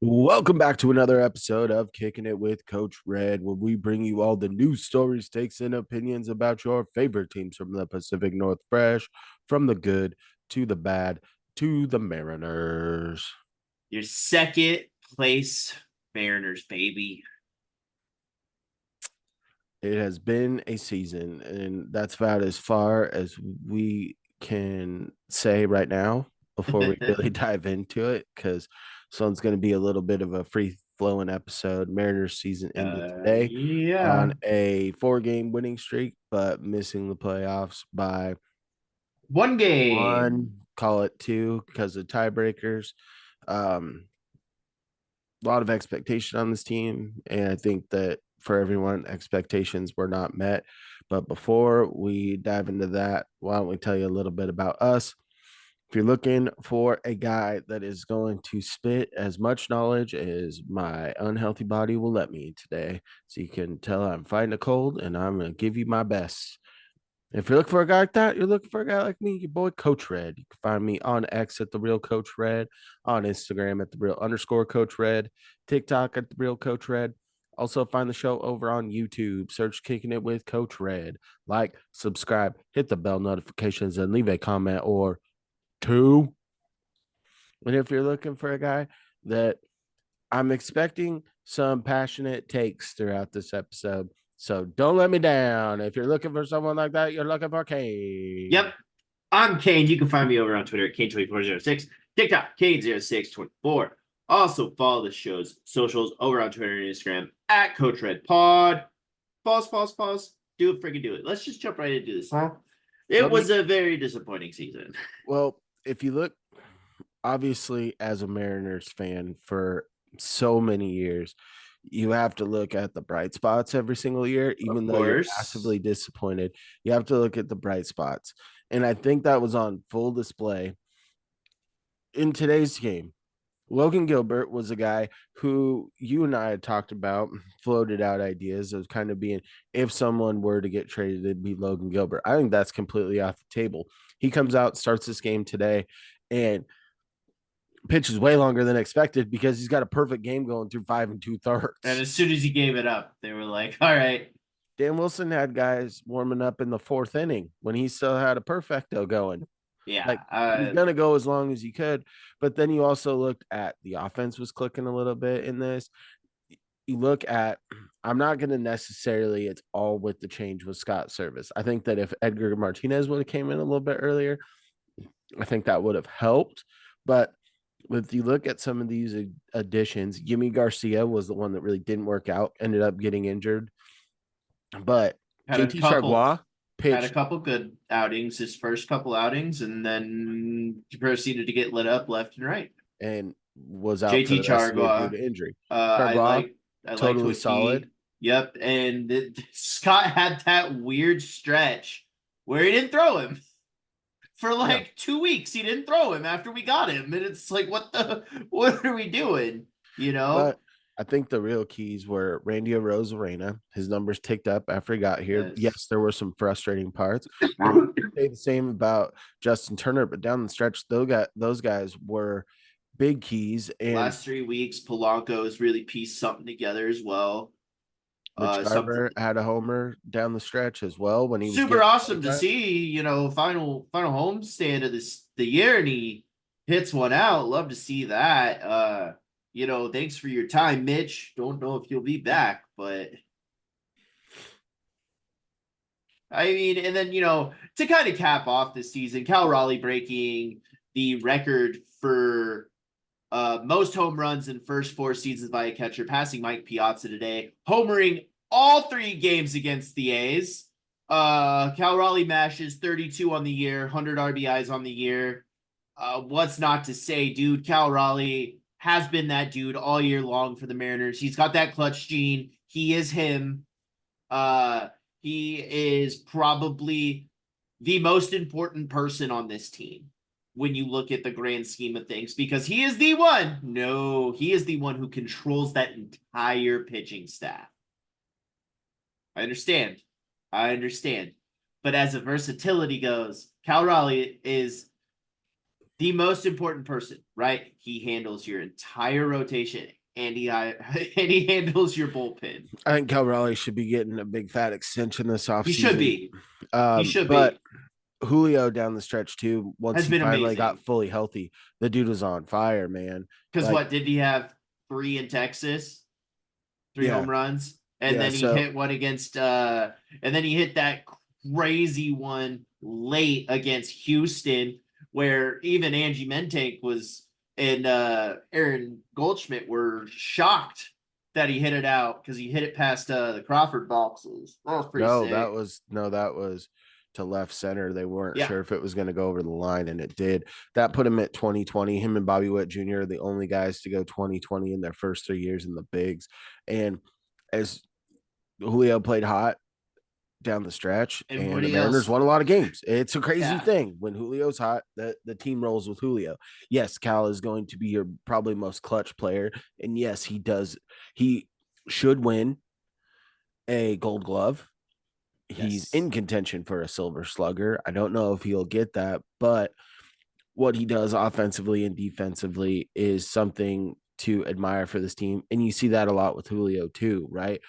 Welcome back to another episode of Kicking It with Coach Red, where we bring you all the news, stories, takes, and opinions about your favorite teams from the Pacific Northwest, from the good to the bad to the Mariners. Your second place Mariners, baby. It has been a season, and that's about as far as we can say right now before we really dive into it, because this one's going to be a little bit of a free flowing episode. Mariners season ended today Yeah. on a 4-game winning streak, but missing the playoffs by One game. one, call it two, because of tiebreakers. A lot of expectation on this team, and I think that for everyone, expectations were not met. But before we dive into that, why don't we tell you a little bit about us? If you're looking for a guy that is going to spit as much knowledge as my unhealthy body will let me today, so you can tell I'm fighting a cold and I'm going to give you my best. If you're looking for a guy like that, you're looking for a guy like me, your boy Coach Red. You can find me on X at the real Coach Red, on Instagram at the real underscore Coach Red, TikTok at the real Coach Red. Also find the show over on YouTube. Search Kicking It with Coach Red. Like, subscribe, hit the bell notifications, and leave a comment or two. And if you're looking for a guy that I'm expecting some passionate takes throughout this episode, so don't let me down. If you're looking for someone like that, you're looking for Kane. Yep. I'm Kane. You can find me over on Twitter at Kane2406, TikTok, Kane0624. Also follow the show's socials over on Twitter and Instagram at Coach Red Pod. Pause. Do it, freaking do it. Let's just jump right into this. Huh? It Let me was a very disappointing season. Well, if you look, obviously, as a Mariners fan for so many years, you have to look at the bright spots every single year, Of even though you're course. massively disappointed. You have to look at the bright spots. And I think that was on full display in today's game. Logan Gilbert was a guy who you and I had talked about, floated out ideas of kind of being, if someone were to get traded, it'd be Logan Gilbert. I think that's completely off the table. He comes out, starts this game today, and pitches way longer than expected because he's got a perfect game going through 5 2/3. And as soon as he gave it up, they were like, all right. Dan Wilson had guys warming up in the 4th inning when he still had a perfecto going. Yeah. Like, he was gonna go as long as he could, but then you also looked at the offense was clicking a little bit in this. You look at, I'm not gonna necessarily, it's all with the change with Scott Service. I think that if Edgar Martinez would have came in a little bit earlier, I think that would have helped. But if you look at some of these additions, Jimmy Garcia was the one that really didn't work out, ended up getting injured. But had a JT couple Chargois had a pitched couple good outings, his first couple outings, and then proceeded to get lit up left and right. and was out for JT the rest of the year due Chargois. to injury. I Chargois, like I liked totally what solid. he. Yep, and Scott had that weird stretch where he didn't throw him for Yeah. like 2 weeks. He didn't throw him after we got him, and it's like, what are we doing? You know? But I think the real keys were Randy Arozarena. His numbers ticked up after he got here. Yes. Yes, there were some frustrating parts. And you say the same about Justin Turner, but down the stretch, those guys were big keys. And Last 3 weeks, Polanco has really pieced something together as well. Mitch Something Garver had a homer down the stretch as well when he was super getting awesome to that. see. Final homestand of the year, and he hits one out. Love to see that. Thanks for your time, Mitch. Don't know if you'll be back, but I mean, and then to kind of cap off the season, Cal Raleigh breaking the record for most home runs in first 4 seasons by a catcher, passing Mike Piazza today, homering all 3 games against the A's. Cal Raleigh mashes 32 on the year, 100 RBIs on the year. What's not to say, dude? Cal Raleigh has been that dude all year long for the Mariners. He's got that clutch gene. He is him. He is probably the most important person on this team when you look at the grand scheme of things, because he is the one. No, he is the one who controls that entire pitching staff. I understand. But as a versatility goes, Cal Raleigh is the most important person, right? he handles your entire rotation, and and he handles your bullpen. I think Cal Raleigh should be getting a big fat extension this He should offseason. be. He should But be. Julio down the stretch too, once Has he been finally got amazing. fully healthy, the dude was on fire, man. Because Like, what did he have? 3 in Texas, 3 yeah, home runs, and yeah. then he So hit one against and then he hit that crazy one late against Houston, where even Angie Mentank was and Aaron Goldschmidt were shocked that he hit it out because he hit it past the Crawford boxes. That was pretty sick. that was to left center. They weren't Yeah. sure if it was going to go over the line, and it did. That put him at 2020. Him and Bobby Witt Jr. are the only guys to go 2020 in their first 3 years in the bigs. And as Julio played hot down the stretch, and the Everybody Mariners else. won a lot of games. It's a crazy Yeah. thing when Julio's hot. The team rolls with Julio. Yes, Cal is going to be your probably most clutch player, and yes, he does. He should win a Gold Glove. He's Yes. in contention for a Silver Slugger. I don't know if he'll get that, but what he does offensively and defensively is something to admire for this team. And you see that a lot with Julio too, right?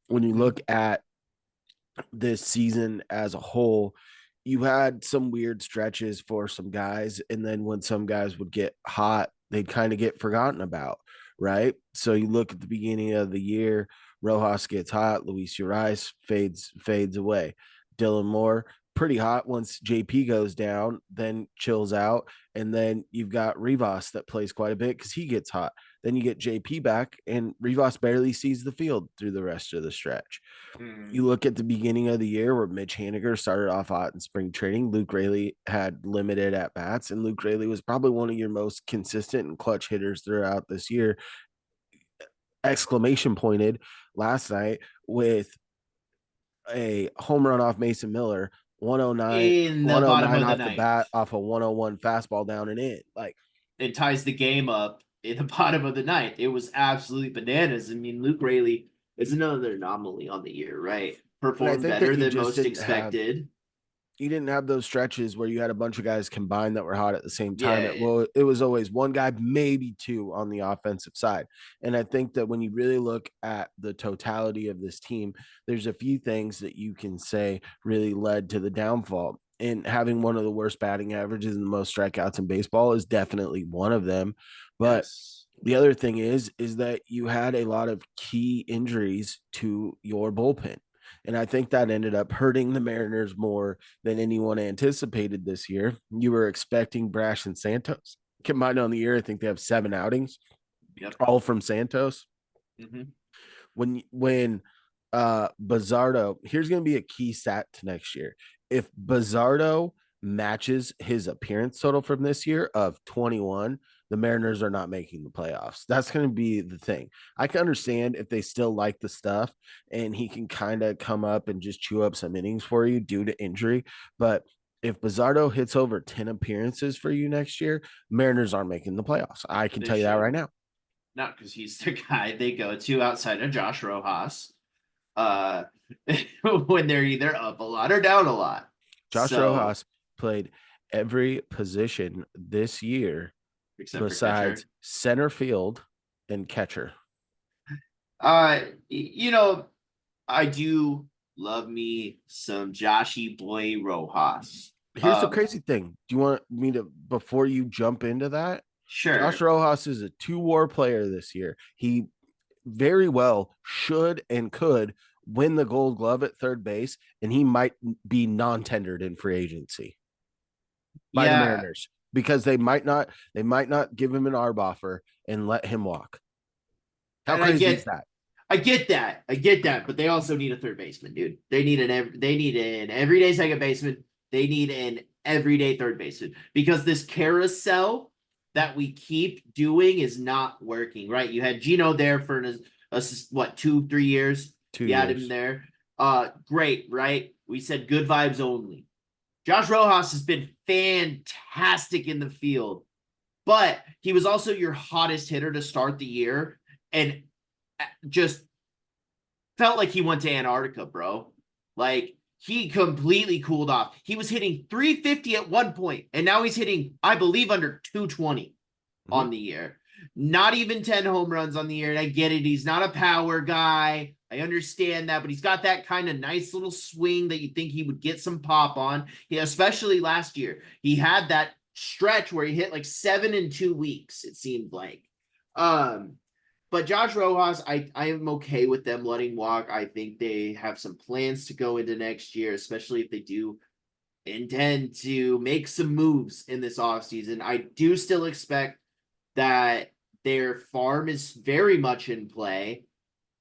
When you Mhm. look at this season as a whole, you had some weird stretches for some guys. And then when some guys would get hot, they'd kind of get forgotten about, right? So you look at the beginning of the year, Rojas gets hot, Luis Urias fades away. Dylan Moore, pretty hot once JP goes down, then chills out. And then you've got Rivas that plays quite a bit because he gets hot. Then you get JP back, and Rivas barely sees the field through the rest of the stretch. Mm. You look at the beginning of the year where Mitch Haniger started off hot in spring training. Luke Raley had limited at bats, and Luke Raley was probably one of your most consistent and clutch hitters throughout this year. Exclamation pointed last night with a home run off Mason Miller, 109, In the bottom 109 of the off the ninth. bat off a 101 fastball down and in. Like, It ties the game up in the bottom of the ninth. It was absolutely bananas. I mean, Luke Raley is another anomaly on the year, right? and I Performed think that better than most expected. you didn't have those stretches where you had a bunch of guys combined that were hot at the same time. Yeah, It was always one guy, maybe two on the offensive side. And I think that when you really look at the totality of this team, there's a few things that you can say really led to the downfall. And having one of the worst batting averages and the most strikeouts in baseball is definitely one of them. But yes. the other thing is that you had a lot of key injuries to your bullpen. And I think that ended up hurting the Mariners more than anyone anticipated this year. You were expecting Brash and Santos combined on the year. I think they have 7 outings, Yep. all from Santos. Mm-hmm. When Bizardo, here's going to be a key stat to next year. If Bizardo matches his appearance total from this year of 21, the Mariners are not making the playoffs. That's going to be the thing. I can understand if they still like the stuff and he can kind of come up and just chew up some innings for you due to injury. But if Bizardo hits over 10 appearances for you next year, Mariners aren't making the playoffs. I can They tell you that right should. now. Not because he's the guy they go to outside of Josh Rojas. Uh, when they're either up a lot or down a lot. Josh So, Rojas played every position this year except for besides catcher. center field and catcher. You know, I do love me some Joshy Boy Rojas. Here's the Um, crazy thing. Do you want me to, before you jump into that? Josh sure. Rojas is a 2 WAR player this year. He very well should and could win the gold glove at third base, and he might be non tendered in free agency by the Yeah, Mariners because they might not give him an ARB offer and let him walk. How and I crazy is get that? I get that. I get that, but they also need a third baseman, dude. They need an everyday second baseman. They need an everyday third baseman because this carousel that we keep doing is not working, right? You had Gino there for what 2 3 years. Two You had him years. there. Great, right? We said good vibes only. Josh Rojas has been fantastic in the field, but he was also your hottest hitter to start the year, and just felt like he went to Antarctica, bro. Like he completely cooled off. He was hitting 350 at one point, and now he's hitting, I believe, under 220. Mhm. on the year. Not even 10 home runs on the year. And I get it. He's not a power guy. I understand that, but he's got that kind of nice little swing that you think he would get some pop on. Especially last year. He had that stretch where he hit like 7 in 2 weeks, it seemed like. Um, but Josh Rojas, I am okay with them letting walk. I think they have some plans to go into next year, especially if they do intend to make some moves in this offseason. I do still expect that their farm is very much in play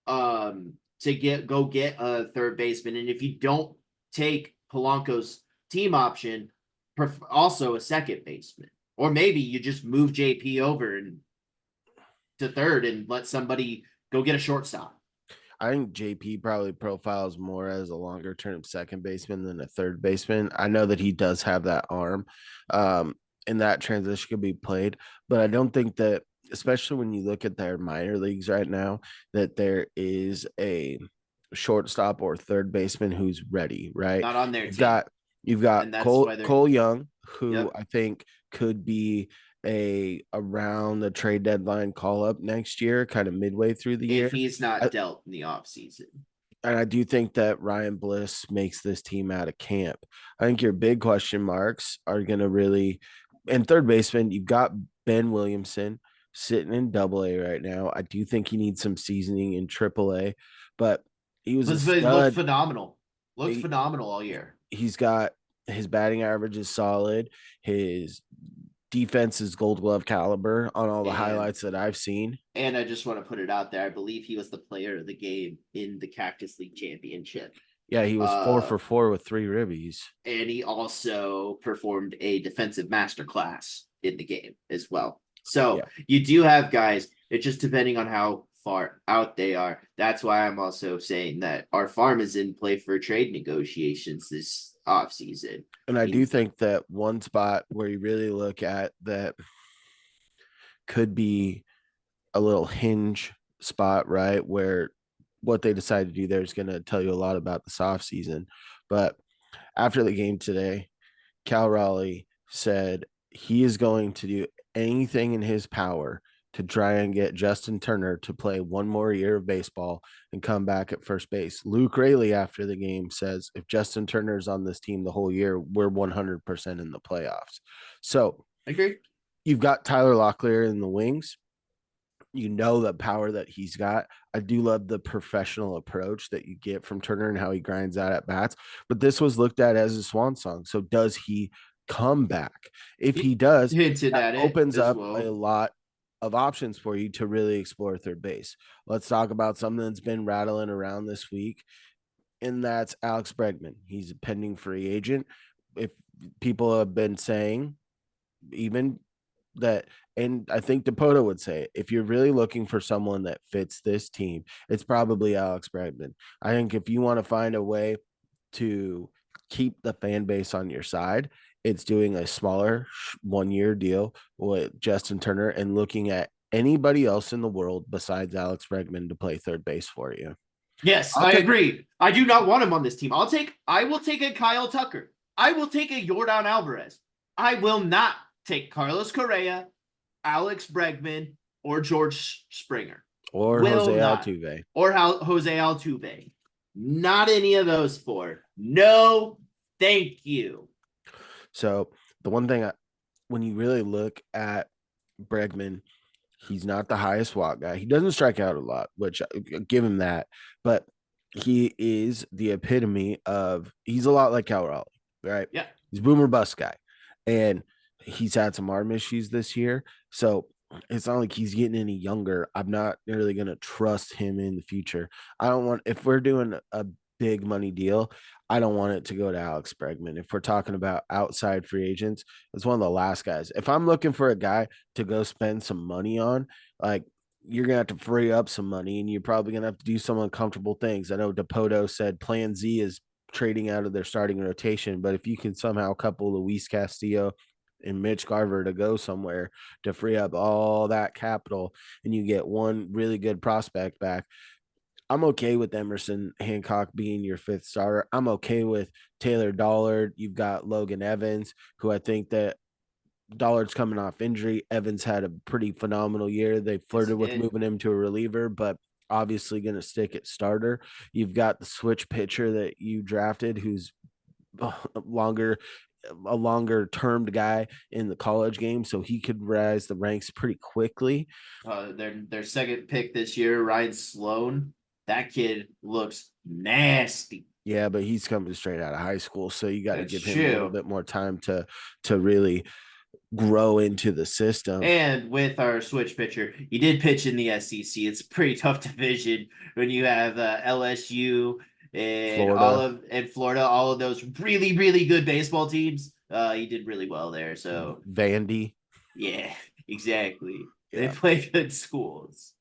to get a third baseman. And if you don't take Polanco's team option, also a second baseman. Or maybe you just move JP over and to third and let somebody go get a shortstop. I think JP probably profiles more as a longer term second baseman than a third baseman. I know that he does have that arm, um, and that transition could be played, but I don't think that, especially when you look at their minor leagues right now, that there is a shortstop or third baseman who's ready. Right? Not on their You've team. got you've got And that's Cole why they're Cole Young, who yep. I think could be a around the trade deadline call up next year, kind of midway through the If year. he's not I, dealt in the offseason. and I do think that Ryan Bliss makes this team out of camp. I think your big question marks are going to really, and third baseman, you've got Ben Williamson sitting in AA right now. I do think he needs some seasoning in AAA, but he was a Looked stud. phenomenal. Looked He, phenomenal all year. he's got his batting average is solid. His defense is gold glove caliber on all the And highlights that I've seen. and I just want to put it out there. I believe he was the player of the game in the Cactus League Championship. Yeah, he was four Uh for four with three ribbies. and he also performed a defensive masterclass in the game as well. So Yeah. you do have guys, it's just depending on how far out they are. That's why I'm also saying that our farm is in play for trade negotiations this offseason. I And I do mean, think that one spot where you really look at that could be a little hinge spot, right? Where what they decide to do there is going to tell you a lot about this off season. But after the game today, Cal Raleigh said he is going to do anything in his power to try and get Justin Turner to play one more year of baseball and come back at first base. Luke Raley, after the game, says if Justin Turner's on this team the whole year, we're 100% in the playoffs. So I agree. you've got Tyler Locklear in the wings. You know the power that he's got. I do love the professional approach that you get from Turner and how he grinds out at bats. But this was looked at as a swan song. So does he come back? If he He does, hinted that at it opens as up a well. lot of options for you to really explore third base. Let's talk about something that's been rattling around this week, and that's Alex Bregman. He's a pending free agent. If people have been saying, even that, and I think Depoto would say, if you're really looking for someone that fits this team, it's probably Alex Bregman. I think if you want to find a way to keep the fan base on your side, it's doing a smaller 1 year deal with Justin Turner and looking at anybody else in the world besides Alex Bregman to play third base for you. Yes, I'll I take agree. I do not want him on this team. I will take a Kyle Tucker. I will take a Jordan Alvarez. I will not take Carlos Correa, Alex Bregman, or George Springer. or Jose Will not. Altuve. Or Jose Altuve. Not any of those four. No, thank you. So the one thing when you really look at Bregman, he's not the highest walk guy. He doesn't strike out a lot, which give him that, but he is the epitome of, he's a lot like Cal Raleigh, right? Yeah. He's boomer bust guy. And he's had some arm issues this year. So it's not like he's getting any younger. I'm not really going to trust him in the future. I don't want, if we're doing a big money deal, I don't want it to go to Alex Bregman. If we're talking about outside free agents, it's one of the last guys. If I'm looking for a guy to go spend some money on, like, you're gonna have to free up some money and you're probably gonna have to do some uncomfortable things. I know Depoto said Plan Z is trading out of their starting rotation, but if you can somehow couple Luis Castillo and Mitch Garver to go somewhere to free up all that capital and you get one really good prospect back, I'm okay with Emerson Hancock being your fifth starter. I'm okay with Taylor Dollard. You've got Logan Evans, who I think that Dollard's coming off injury. Evans had a pretty phenomenal year. They Yes, he flirted with did. moving him to a reliever, but obviously going to stick at starter. You've got the switch pitcher that you drafted, who's longer a longer termed guy in the college game, so he could rise the ranks pretty quickly. Their second pick this year, Ryan Sloan. That kid looks nasty. Yeah, but he's coming straight out of high school, so you got to That's give him a little true. bit more time to really grow into the system. And with our switch pitcher, he did pitch in the SEC. It's a pretty tough division when you have LSU and Florida, Florida, all of those really really good baseball teams. He did really well there. So Vandy. yeah, exactly. They Yeah. play good schools.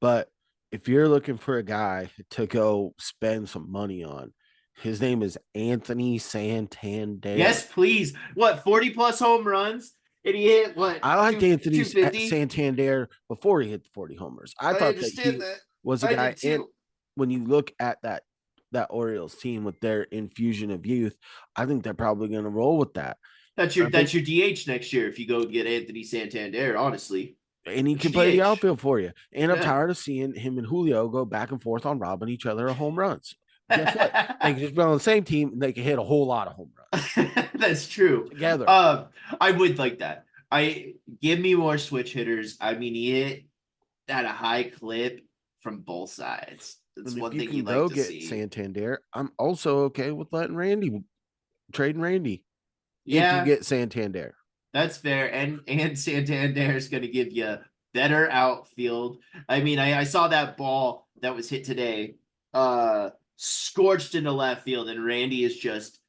But if you're looking for a guy to go spend some money on, his name is Anthony Santander. Yes, please. What 40 plus home runs? And he hit what I liked Anthony 250? Santander before he hit the 40 homers. I I thought that understand he that. was a I guy. did And too. when you look at that Orioles team with their infusion of youth, I think they're probably going to roll with that. I think, That's your DH next year if you go get Anthony Santander, honestly. and he That's can your play the DH. outfield for you. And I'm Yeah. tired of seeing him and Julio go back and forth on robbing each other of home runs. Guess what? They can just be on the same team and they can hit a whole lot of home runs That's true. together. I would like that. I give me more switch hitters. I mean, he hit at a high clip from both sides. That's And if one you thing can you like go to get see. Santander, I'm also okay with letting Randy trading Randy if you Yeah, get Santander. that's fair. And Santander is going to give you better outfield. I mean, I saw that ball that was hit today, scorched into left field, and Randy is just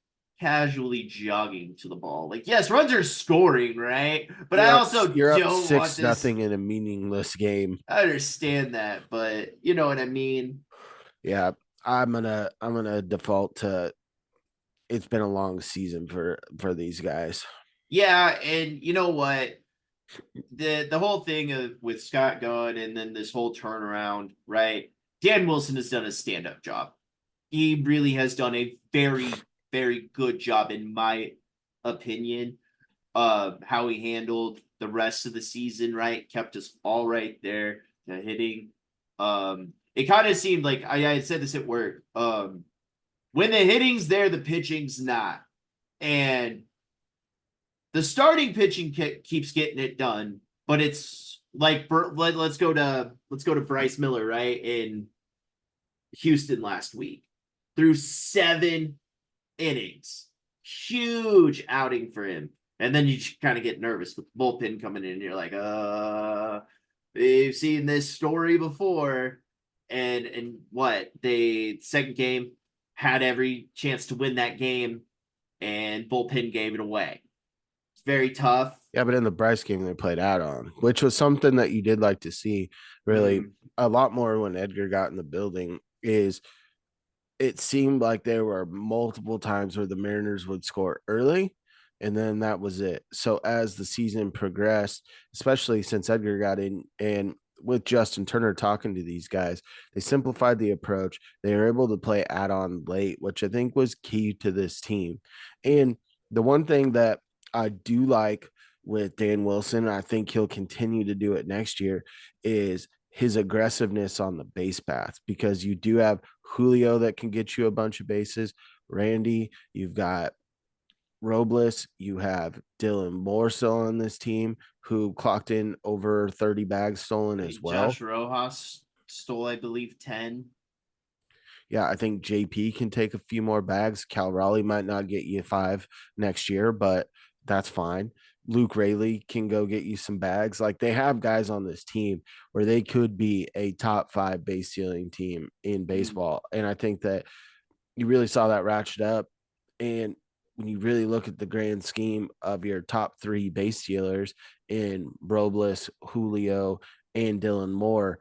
casually jogging to the ball. Like, yes, runs are scoring, right? But I also You're up don't want six this. nothing in a meaningless game. I understand that, but you know what I mean. Yeah, I'm gonna default to it's been a long season for these guys. Yeah, and you know what? The whole thing of with Scott Gunn and then this whole turnaround, right? Dan Wilson has done a stand-up job. He really has done a very, very good job, in my opinion, of how he handled the rest of the season, right? Kept us all right there, hitting. It kind of seemed like I had said this at work. When the hitting's there, the pitching's not. And the starting pitching keeps getting it done, but it's like let's go to Bryce Miller, right, in Houston last week, through 7 innings, huge outing for him, and then you kind of get nervous with the bullpen coming in, and you're like, we've seen this story before, and what they second game had every chance to win that game, and bullpen gave it away. It's very tough. Yeah, but in the Bryce game they played out on, which was something that you did like to see really Mm, a lot more when Edgar got in the building is it seemed like there were multiple times where the Mariners would score early and then that was it. So as the season progressed, especially since Edgar got in and with Justin Turner talking to these guys, they simplified the approach. They were able to play add on late, which I think was key to this team. And the one thing that I do like with Dan Wilson, I think he'll continue to do it next year, is his aggressiveness on the base paths because you do have Julio that can get you a bunch of bases. Randy, you've got Robles, you have Dylan Moore still on this team who clocked in over 30 bags stolen I as think well. Josh Rojas stole, I believe, 10. Yeah, I think JP can take a few more bags. Cal Raleigh might not get you five next year, but that's fine. Luke Rayleigh can go get you some bags. Like they have guys on this team where they could be a top five base stealing team in Mm, baseball. And I think that you really saw that ratchet up. And when you really look at the grand scheme of your top three base stealers in Robles, Julio, and Dylan Moore,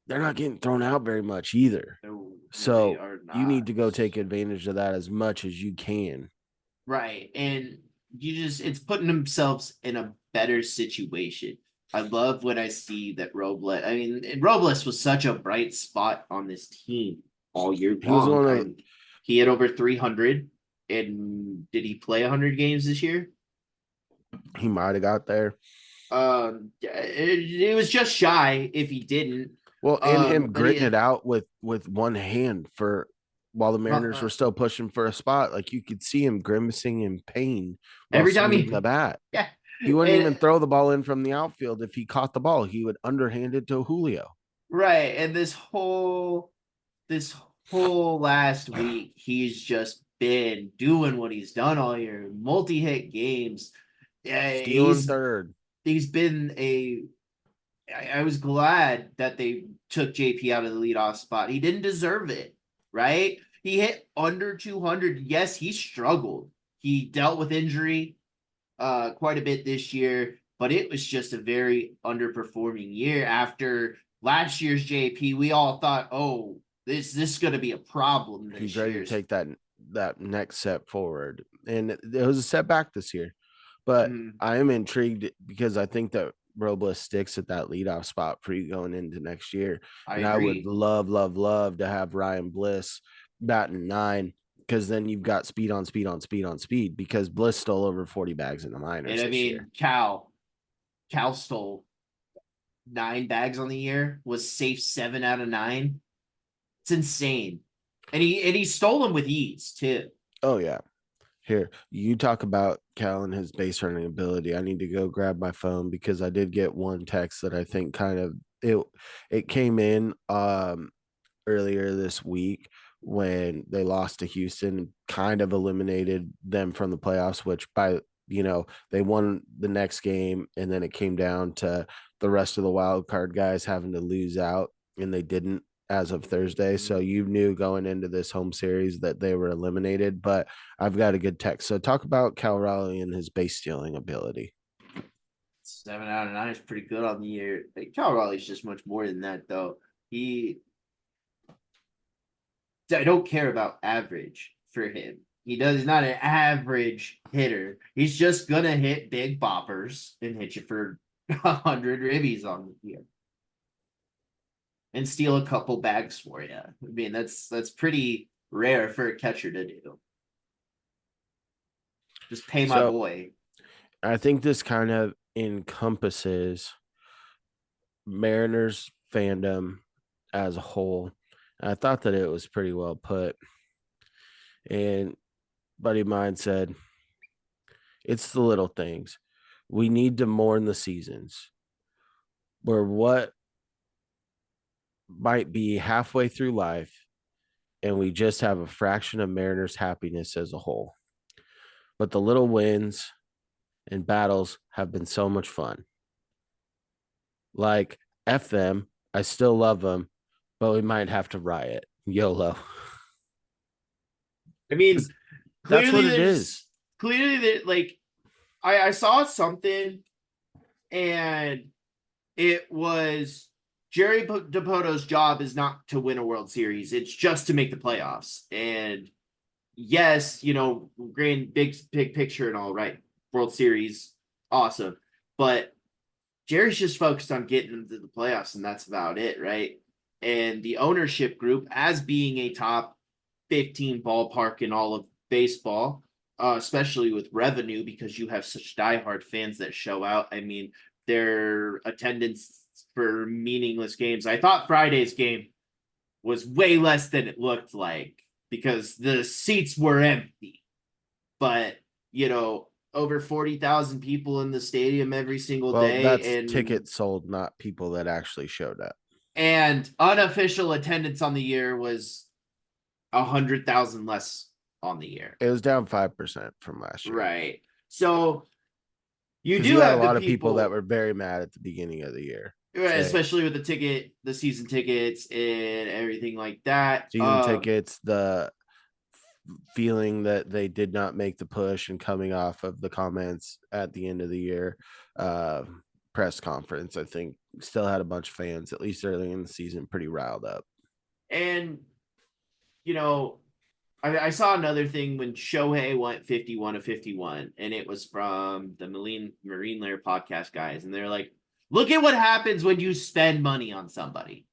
they're not getting thrown out very much either. no, no, they So are you need not. to go take advantage of that as much as you can. Right. And it's putting themselves in a better situation. I love when I see that Robles, I mean, and Robles was such a bright spot on this team all year He was long. one of And he had over 300. And did he play 100 games this year? He might have got there. It was just shy if he didn't. Well, and him But gritting he it out with one hand for while the Mariners were still pushing for a spot, like you could see him grimacing in pain while every time swinging the he, bat. yeah, He wouldn't and even throw the ball in from the outfield. If he caught the ball, he would underhand it to Julio. right, and this whole last week, he's just been doing what he's done all year, multi-hit games. Yeah, Stealing third. he's been a. I was glad that they took JP out of the leadoff spot. He didn't deserve it, right? He hit under 200. Yes, he struggled. He dealt with injury quite a bit this year, but it was just a very underperforming year. After last year's JP, we all thought, oh, this is going to be a problem He's this ready to year. take that next step forward. And it was a setback this year. But Mm, I am intrigued because I think that Robles sticks at that leadoff spot for you going into next year. I And I would agree. love, love, love to have Ryan Bliss batting nine because then you've got speed on speed on speed on speed because Bliss stole over 40 bags in the And minors I this year. mean, Cal stole 9 bags on the year, was safe 7 out of 9. It's insane. And he stole them with ease too. Oh, yeah. Here, you talk about Cal and his base running ability. I need to go grab my phone because I did get one text that I think kind of it came in earlier this week when they lost to Houston, kind of eliminated them from the playoffs, which by they won the next game and then it came down to the rest of the wild card guys having to lose out and they didn't as of Thursday. So you knew going into this home series that they were eliminated, but I've got a good text. So talk about Cal Raleigh and his base stealing ability. 7 out of 9 is pretty good on the year. Like, Cal Raleigh's just much more than that, though. I don't care about average for him. He's not an average hitter. He's just gonna hit big boppers and hit you for 100 ribbies on the year and steal a couple bags for you. I mean, that's pretty rare for a catcher to do. Just pay my So boy. I think this kind of encompasses Mariners fandom as a whole. I thought that it was pretty well put. And buddy of mine said, it's the little things. We need to mourn the seasons where what might be halfway through life and we just have a fraction of Mariners' happiness as a whole. But the little wins and battles have been so much fun. Like, F them. I still love them, but we might have to riot. YOLO. I mean, That's what clearly it is. there's clearly that like I saw something and it was Jerry Depoto's job is not to win a World Series. It's just to make the playoffs. And yes, grand big picture and all right. World Series, awesome. But Jerry's just focused on getting them to the playoffs, and that's about it, right? And the ownership group, as being a top 15 ballpark in all of baseball, especially with revenue, because you have such diehard fans that show out. I mean, their attendance for meaningless games. I thought Friday's game was way less than it looked like because the seats were empty. But, over 40,000 people in the stadium every single Well, day that's and tickets sold, not people that actually showed up. unofficial attendance on the year was 100,000 less on the year. It was down 5% from last year. Right. So you Because do you had a have the lot of people that people, were very mad at the beginning of the year. Say especially with the season tickets and everything like that. season tickets, the feeling that they did not make the push and coming off of the comments at the end of the year press conference, I think still had a bunch of fans, at least early in the season, pretty riled up. And, you know, I saw another thing when Shohei went 51 of 51, and it was from the Marine Lair podcast guys. And they're like, look at what happens when you spend money on somebody.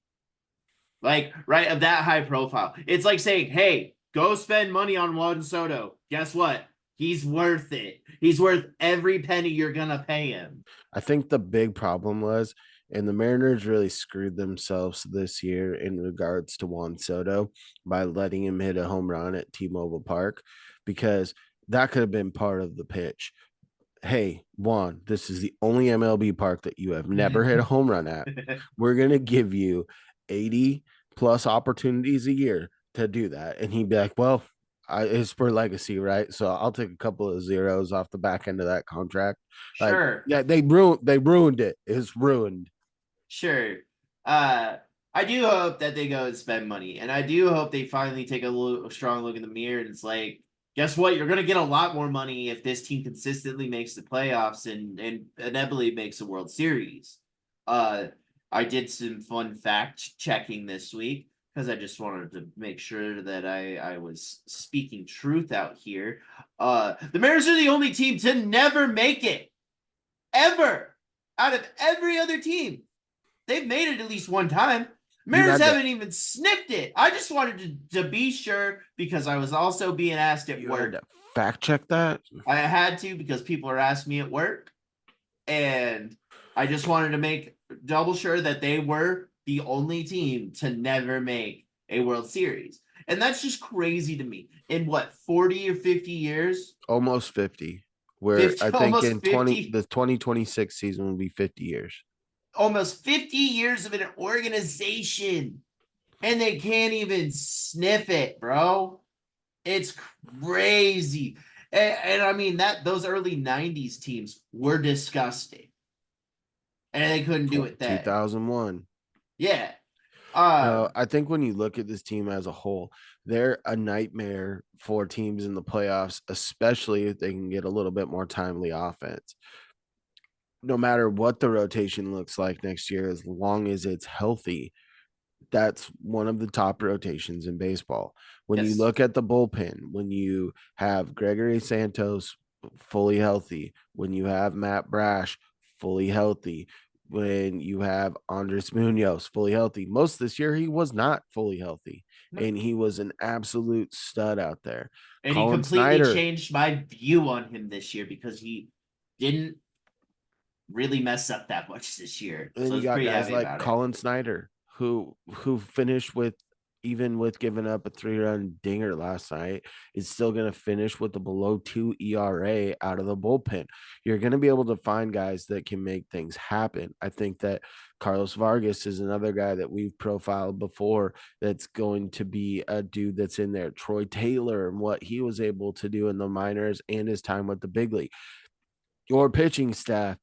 Like, right, of that high profile. It's like saying, hey, go spend money on Juan Soto. Guess what? He's worth it. He's worth every penny you're gonna pay him. I think the big problem was, and the Mariners really screwed themselves this year in regards to Juan Soto by letting him hit a home run at T-Mobile Park, because that could have been part of the pitch. Hey, Juan, this is the only MLB park that you have never hit a home run at. We're going to give you 80 plus opportunities a year to do that. And he'd be like, well, it's for legacy, right? So I'll take a couple of zeros off the back end of that contract. Like, Sure. yeah, they ruined it. It's ruined. Sure. Uh, I do hope that they go and spend money, and I do hope they finally take a strong look in the mirror and it's like, guess what? You're gonna get a lot more money if this team consistently makes the playoffs and inevitably makes a World Series. Uh, I did some fun fact checking this week because I just wanted to make sure that I was speaking truth out here. The Mariners are the only team to never make it ever out of every other team. They've made it at least one time. You Mariners had to haven't even sniffed it. I just wanted to be sure because I was also being asked at you had work. to fact check that. I had to because people are asking me at work, and I just wanted to make double sure that they were the only team to never make a World Series. And that's just crazy to me. In what, 40 or 50 years? Almost 50. Where 50, I think almost in 20 50, the 2026 season will be 50 years. almost 50 years of an organization. And they can't even sniff it, bro. It's crazy. And I mean that those early 90s teams were disgusting. And they couldn't do it then. 2001. Yeah. No, Um, I think when you look at this team as a whole, they're a nightmare for teams in the playoffs, especially if they can get a little bit more timely offense. No matter what the rotation looks like next year, as long as it's healthy, that's one of the top rotations in baseball. When you yes. look at the bullpen, when you have Gregory Santos fully healthy, when you have Matt Brash fully healthy, when you have Andres Munoz fully healthy. Most this year he was not fully healthy, No. and he was an absolute stud out there. And he Colin completely Snyder, changed my view on him this year because he didn't really mess up that much this year. and So then I you was got pretty guys happy like about it. Colin Snyder, who finished with, even with giving up a 3-run dinger last night, is still going to finish with a below 2 ERA out of the bullpen. You're going to be able to find guys that can make things happen. I think that Carlos Vargas is another guy that we've profiled before that's going to be a dude that's in there. Troy Taylor and what he was able to do in the minors and his time with the big league. Your pitching staff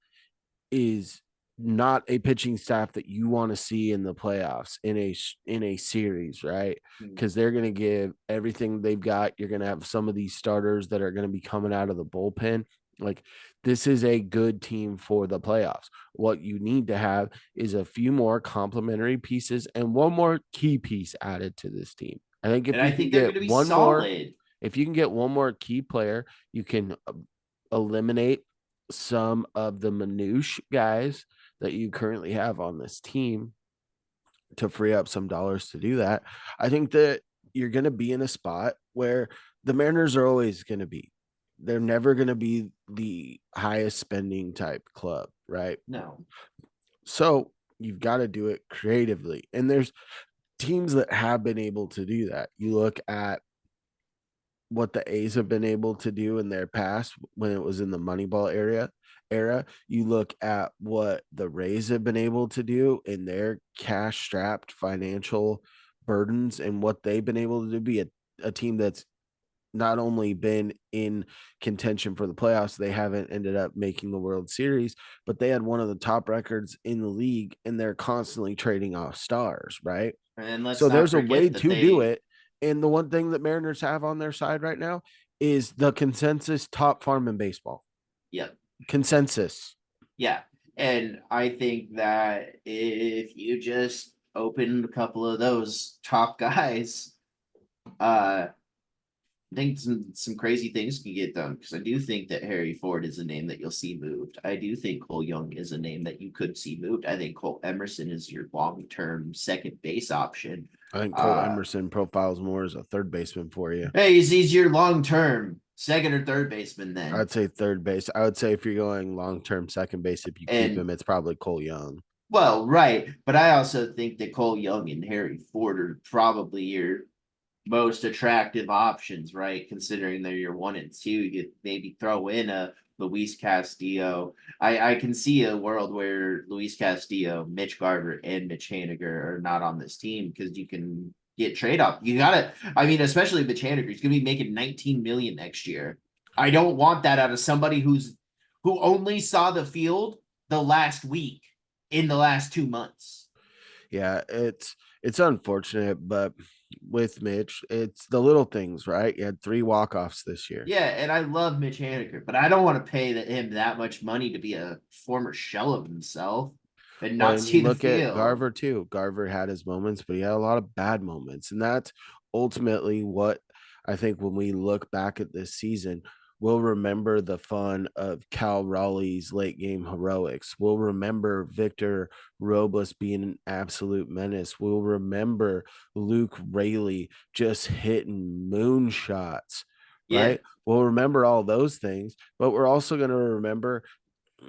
is not a pitching staff that you want to see in the playoffs in a series, right? Hmm. Because they're going to give everything they've got. You're going to have some of these starters that are going to be coming out of the bullpen. Like, this is a good team for the playoffs. What you need to have is a few more complementary pieces and one more key piece added to this team. I think And if I you can think they're get gonna be one more, solid. if you can get one more key player, you can eliminate some of the minutiae guys that you currently have on this team to free up some dollars to do that. I think that you're going to be in a spot where the Mariners are always going to be. They're never going to be the highest spending type club, right? No. So you've got to do it creatively. And there's teams that have been able to do that. You look at what the A's have been able to do in their past when it was in the Moneyball era. You look at what the Rays have been able to do in their cash strapped financial burdens and what they've been able to do, be a team that's not only been in contention for the playoffs, they haven't ended up making the World Series, but they had one of the top records in the league and they're constantly trading off stars, right? And let's So not there's a way forget that to do they, it. And the one thing that Mariners have on their side right now is the consensus top farm in baseball. yeah, Consensus. yeah. And I think that if you just open a couple of those top guys, I think some crazy things can get done because I do think that Harry Ford is a name that you'll see moved. I do think Cole Young is a name that you could see moved. I think Cole Emerson is your long term second base option. I think Cole Uh, Emerson profiles more as a third baseman for you. hey, he's your long term. second or third baseman then. I'd say third base. I would say if you're going long term second base, if you keep And him, it's probably Cole Young. well, right. But I also think that Cole Young and Harry Ford are probably your most attractive options, right? Considering they're your 1 and 2, you could maybe throw in a Luis Castillo. I can see a world where Luis Castillo, Mitch Garver, and Mitch Haniger are not on this team because you can get trade off. You gotta, I mean, especially Mitch Haniger, he's gonna be making 19 million next year. I don't want that out of somebody who only saw the field the last week in the last 2 months. Yeah, it's unfortunate, but with Mitch, it's the little things, right? He had 3 walk-offs this year. Yeah, and I love Mitch Haniger, but I don't want to pay him that much money to be a former shell of himself and Well, not and you see the look at field. Garver too. Garver had his moments, but he had a lot of bad moments. And that's ultimately what I think when we look back at this season, we'll remember the fun of Cal Raleigh's late game heroics. We'll remember Victor Robles being an absolute menace. We'll remember Luke Rayleigh just hitting moonshots, Yeah, right? We'll remember all those things, but we're also going to remember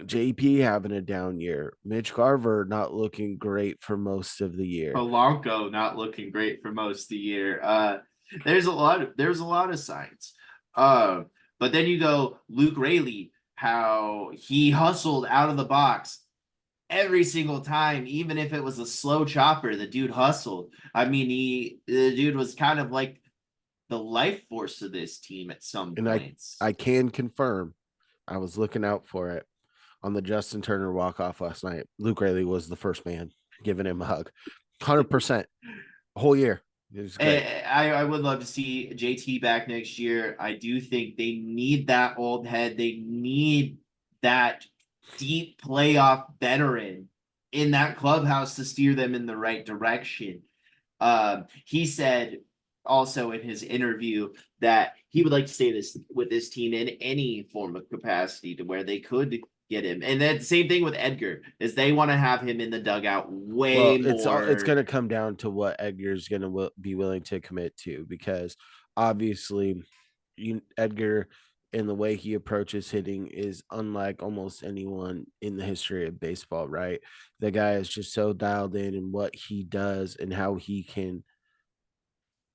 JP having a down year, Mitch Garver not looking great for most of the year. Polanco not looking great for most of the year. There's a lot of signs. Uh, but then you go Luke Rayleigh, how he hustled out of the box every single time, even if it was a slow chopper, the dude hustled. I mean, the dude was kind of like the life force of this team at some And I points. can confirm I was looking out for it on the Justin Turner walk off last night. Luke Rayleigh was the first man giving him a hug. 100% whole year. It was great. I would love to see JT back next year. I do think they need that old head. They need that deep playoff veteran in that clubhouse to steer them in the right direction. He said also in his interview that he would like to stay this with this team in any form of capacity to where they could get him. And then same thing with Edgar is they want to have him in the dugout way Well, it's more. going to come down to what Edgar's going to be willing to commit to because obviously Edgar and the way he approaches hitting is unlike almost anyone in the history of baseball, right? The guy is just so dialed in what he does and how he can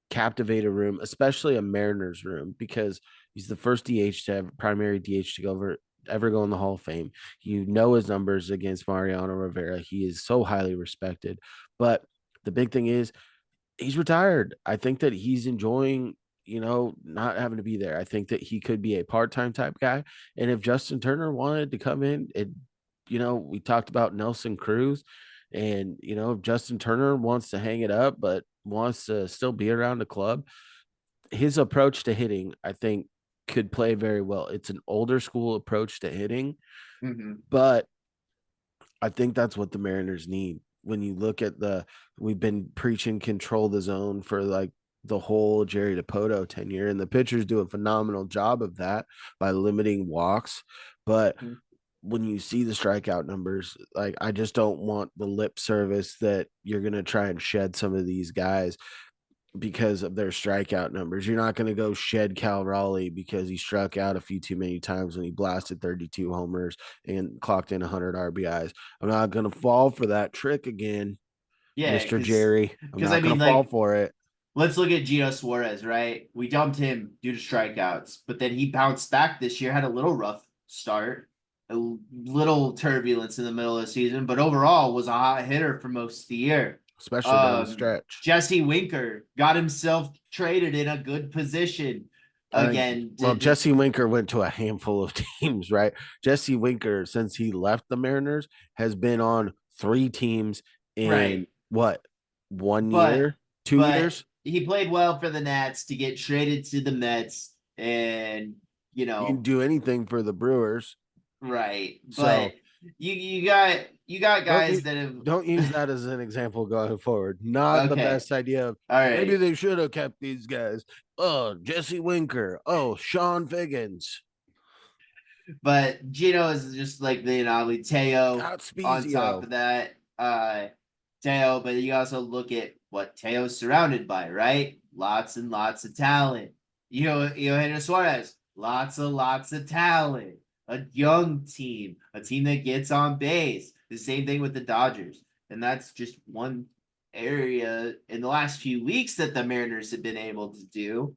captivate a room, especially a Mariners room, because he's the first DH to have primary DH to go over ever go in the Hall of Fame. You know his numbers against Mariano Rivera. He is so highly respected. But the big thing is he's retired. I think that he's enjoying, not having to be there. I think that he could be a part-time type guy. And if Justin Turner wanted to come in and, we talked about Nelson Cruz and, if Justin Turner wants to hang it up, but wants to still be around the club, his approach to hitting, I think, could play very well. It's an older school approach to hitting, Mhm. but I think that's what the Mariners need. When you look at we've been preaching control the zone for like the whole Jerry DePoto tenure, and the pitchers do a phenomenal job of that by limiting walks. But Mhm. when you see the strikeout numbers, like I just don't want the lip service that you're going to try and shed some of these guys because of their strikeout numbers. You're not going to go shed Cal Raleigh because he struck out a few too many times when he blasted 32 homers and clocked in 100 RBIs. I'm not going to fall for that trick again, Yeah, Mr. Jerry. I'm because I not going mean, to fall like, for it. let's look at Gino Suarez, right? We dumped him due to strikeouts, but then he bounced back this year, had a little rough start, a little turbulence in the middle of the season, but overall was a hot hitter for most of the year. Especially down the stretch. Jesse Winker got himself traded in a good position I think, again well, to Jesse Winker went to a handful of teams, right? Jesse Winker, since he left the Mariners, has been on 3 teams in right. what, one But year, two but years? he played well for the Nats to get traded to the Mets, and you You can know, do anything for the Brewers. right. But So you got don't guys you that have don't use that as an example going forward. Not the okay. best idea of All maybe right. they should have kept these guys. Oh, Jesse Winker. Oh, Sean Figgins. But Gino is just like the anomaly. Teo Scott on top Spezio. of that. Teo, but you also look at what Teo's surrounded by, right? Lots and lots of talent. Eugenio Suarez, lots of talent, a young team, a team that gets on base. The same thing with the Dodgers. And that's just one area in the last few weeks that the Mariners have been able to do.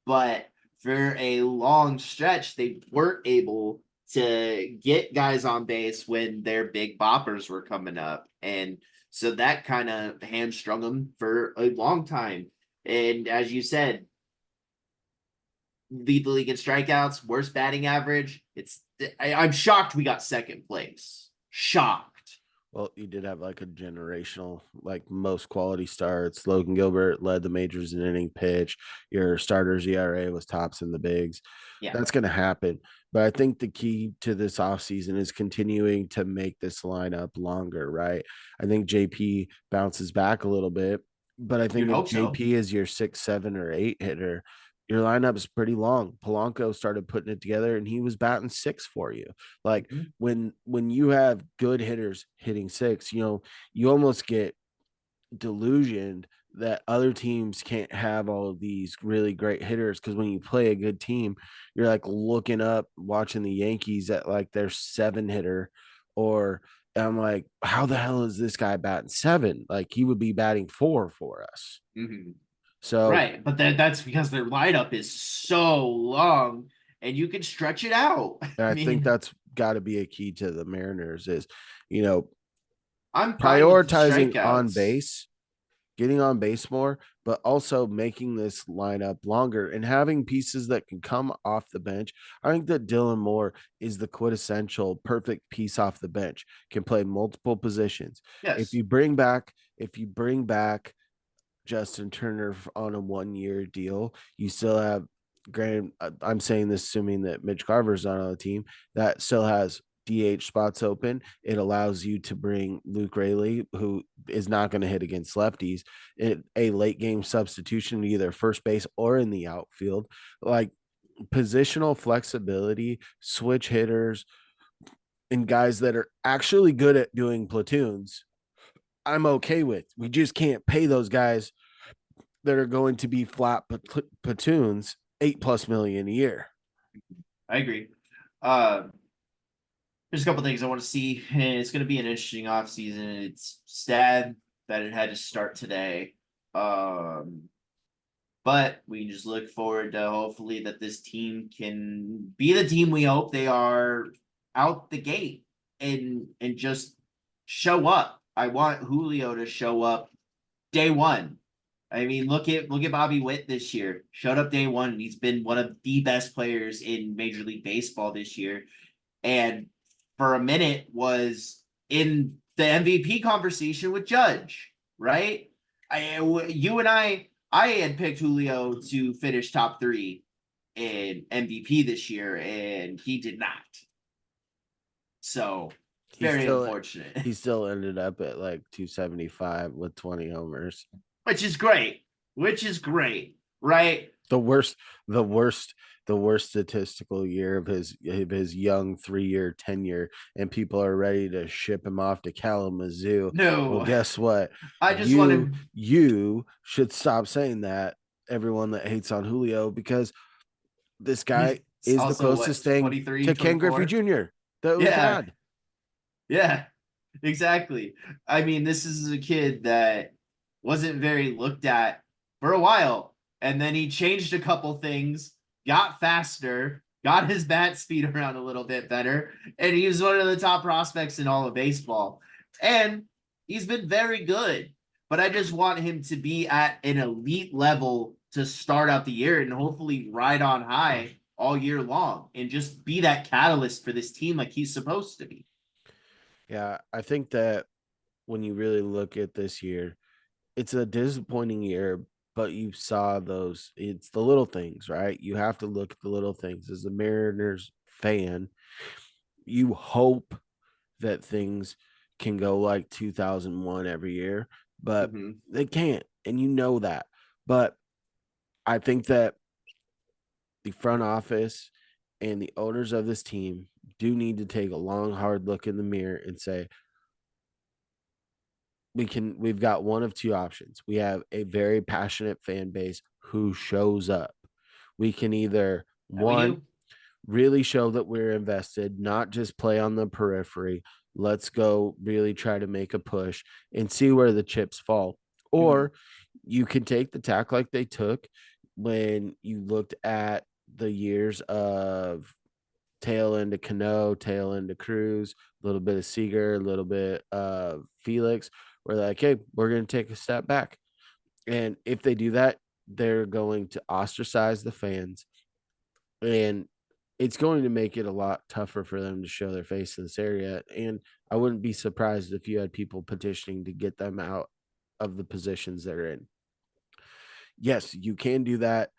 But for a long stretch, they weren't able to get guys on base when their big boppers were coming up. And so that kind of hamstrung them for a long time. And as you said, lead the league in strikeouts, worst batting average. I'm shocked we got second place. Shocked. Well, you did have like a generational, like most quality starts. Logan Gilbert led the majors in inning pitch. Your starters ERA was tops in the bigs. Yeah. That's going to happen. But I think the key to this offseason is continuing to make this lineup longer, right? I think JP bounces back a little bit. But I think You'd if hope so. JP is your 6, 7, or 8 hitter, your lineup is pretty long. Polanco started putting it together and he was batting six for you. Like Mhm. when you have good hitters hitting six, you almost get delusioned that other teams can't have all of these really great hitters because when you play a good team, you're like looking up watching the Yankees at like their 7 hitter, or I'm like, how the hell is this guy batting seven? Like he would be batting four for us. Mhm. So Right. But that's because their lineup is so long and you can stretch it out. I I think mean, that's got to be a key to the Mariners is, you know, I'm fine with the prioritizing on strikeouts. base, getting on base more, but also making this lineup longer and having pieces that can come off the bench. I think that Dylan Moore is the quintessential perfect piece off the bench, can play multiple positions. If Yes. you bring back, if you bring back Justin Turner on a 1 year deal, you still have granted, I'm saying this assuming that Mitch Garver's not on the team, that still has DH spots open. It allows you to bring Luke Rayleigh, who is not going to hit against lefties, in a late game substitution, either first base or in the outfield. Like positional flexibility, switch hitters, and guys that are actually good at doing platoons, I'm okay with. We just can't pay those guys that are going to be flat platoons 8+ million a year. I agree. Uh, there's a couple things I want to see, and it's going to be an interesting off season. It's sad that it had to start today. Um, but we can just look forward to hopefully that this team can be the team we hope they are out the gate and just show up. I want Julio to show up day one. I mean, look at Bobby Witt this year. Showed up day one, and he's been one of the best players in Major League Baseball this year. And for a minute was in the MVP conversation with Judge, right? You and I had picked Julio to finish top three in MVP this year, and he did not. So He very still unfortunate. he still ended up at like 275 with 20 homers. Which is great. Which is great, right? The worst, the worst, the worst statistical year of his young 3 year tenure, and people are ready to ship him off to Kalamazoo. Well, No, guess what? I just want him. You should stop saying that. Everyone that hates on Julio, because this He's guy is the also what, closest thing 23, to Ken Griffey 24? Jr. that we've Yeah, had. yeah, exactly. I mean, this is a kid that wasn't very looked at for a while, and then he changed a couple things, got faster, got his bat speed around a little bit better, and he was one of the top prospects in all of baseball. And he's been very good, but I just want him to be at an elite level to start out the year and hopefully ride on high all year long and just be that catalyst for this team like he's supposed to be. Yeah, I think that when you really look at this year, it's a disappointing year, but you saw those. It's the little things, right? You have to look at the little things. As a Mariners fan, you hope that things can go like 2001 every year, but Mm-hmm. they can't. And you know that. But I think that the front office and the owners of this team do need to take a long, hard look in the mirror and say, we've got one of two options. We have a very passionate fan base who shows up. We can either And we One, do. really show that we're invested, not just play on the periphery. Let's go really try to make a push and see where the chips fall. Mhm. Or you can take the tack like they took when you looked at the years of tail end of Cano, tail end of Cruz, a little bit of Seager, a little bit of Felix. We're like, hey, we're going to take a step back. And if they do that, they're going to ostracize the fans. And it's going to make it a lot tougher for them to show their face in this area. And I wouldn't be surprised if you had people petitioning to get them out of the positions they're in. Yes, you can do that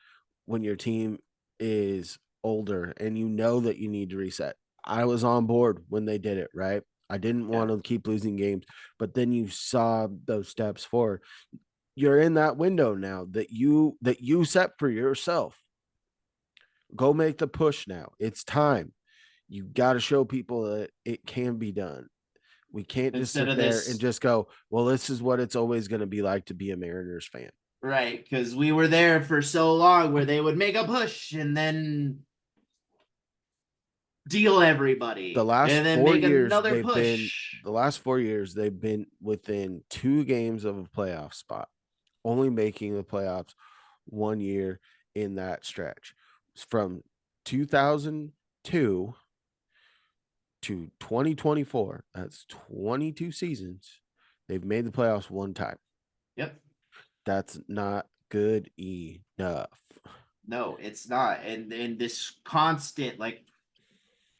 when your team is older and you know that you need to reset. I was on board when they did it, right? I didn't Yeah. want to keep losing games, but then you saw those steps forward. You're in that window now that you set for yourself. Go make the push now. It's time. You got to show people that it can be done. We can't just Instead sit of there and this, just go, well, this is what it's always going to be like to be a Mariners fan. right? Because we were there for so long where they would make a push and then deal The everybody last and then four make years, another they've been push. the last 4 years, they've been within 2 games of a playoff spot, only making the playoffs 1 year in that stretch. From 2002 to 2024, that's 22 seasons. They've made the playoffs one time. Yep. That's not good enough. No, it's not. And this constant like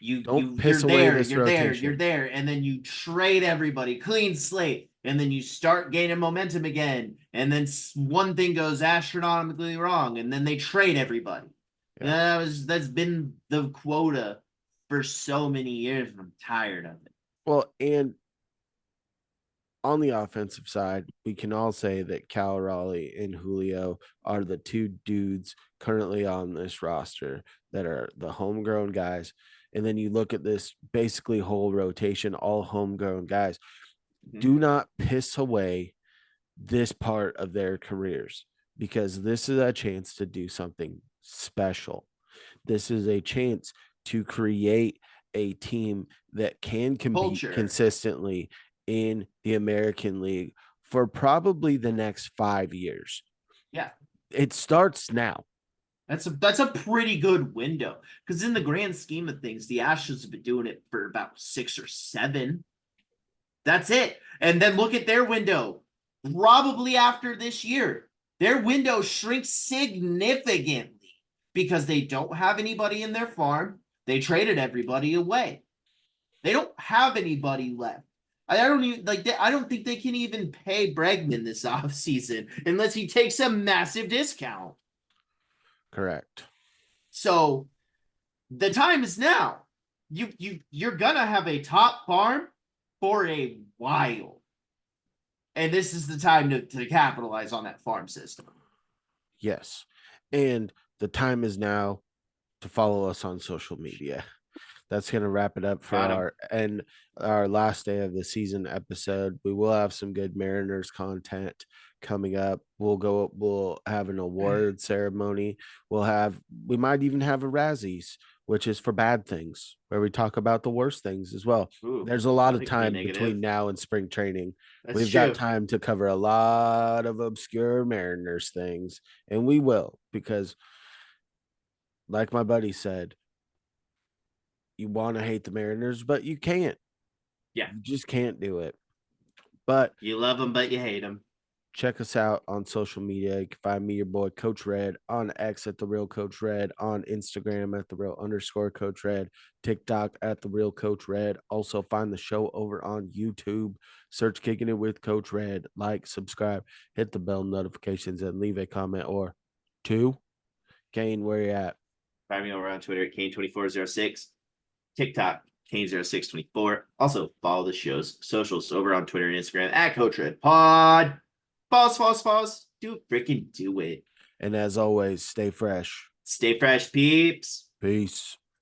Don't you're piss away there, this you're rotation. there, and then you trade everybody, clean slate, and then you start gaining momentum again, and then one thing goes astronomically wrong, and then they trade everybody. Yeah. That's been the quota for so many years, and I'm tired of it. Well, and on the offensive side, we can all say that Cal Raleigh and Julio are the two dudes currently on this roster that are the homegrown guys. And then you look at this basically whole rotation, all homegrown guys. Mhm. Do not piss away this part of their careers because this is a chance to do something special. This is a chance to create a team that can compete Culture. consistently in the American League for probably the next 5 years. Yeah. It starts now. That's a pretty good window because in the grand scheme of things, the Astros have been doing it for about 6 or 7. That's it. And then look at their window. Probably after this year, their window shrinks significantly because they don't have anybody in their farm. They traded everybody away. They don't have anybody left. I don't even like. I don't think they can even pay Bregman this offseason unless he takes a massive discount. Correct. So the time is now. You're gonna have a top farm for a while. And this is the time to capitalize on that farm system. Yes. And the time is now to follow us on social media. That's going to wrap it up for Got him. our last day of the season episode. We will have some good Mariners content coming up. We'll have an award ceremony. We might even have a Razzies, which is for bad things, where we talk about the worst things as well. Ooh, There's a lot of nothing can be time between negative. now and spring training. That's We've got true. time to cover a lot of obscure Mariners things, and we will because like my buddy said, you want to hate the Mariners, but you can't. Yeah. You just can't do it. But You love them, but you hate them. check us out on social media. You can find me, your boy, Coach Red, on X at the real Coach Red, on Instagram at the real underscore Coach Red, TikTok at the real Coach Red. Also find the show over on YouTube. Search Kicking It with Coach Red. Like, subscribe, hit the bell notifications, and leave a comment or two. Kane, where you at? Find me over on Twitter at Kane2406. TikTok, Kane0624. Also, follow the show's socials over on Twitter and Instagram at Coach Red Pod. False. Do it. And as always, stay fresh. Stay fresh, peeps. Peace.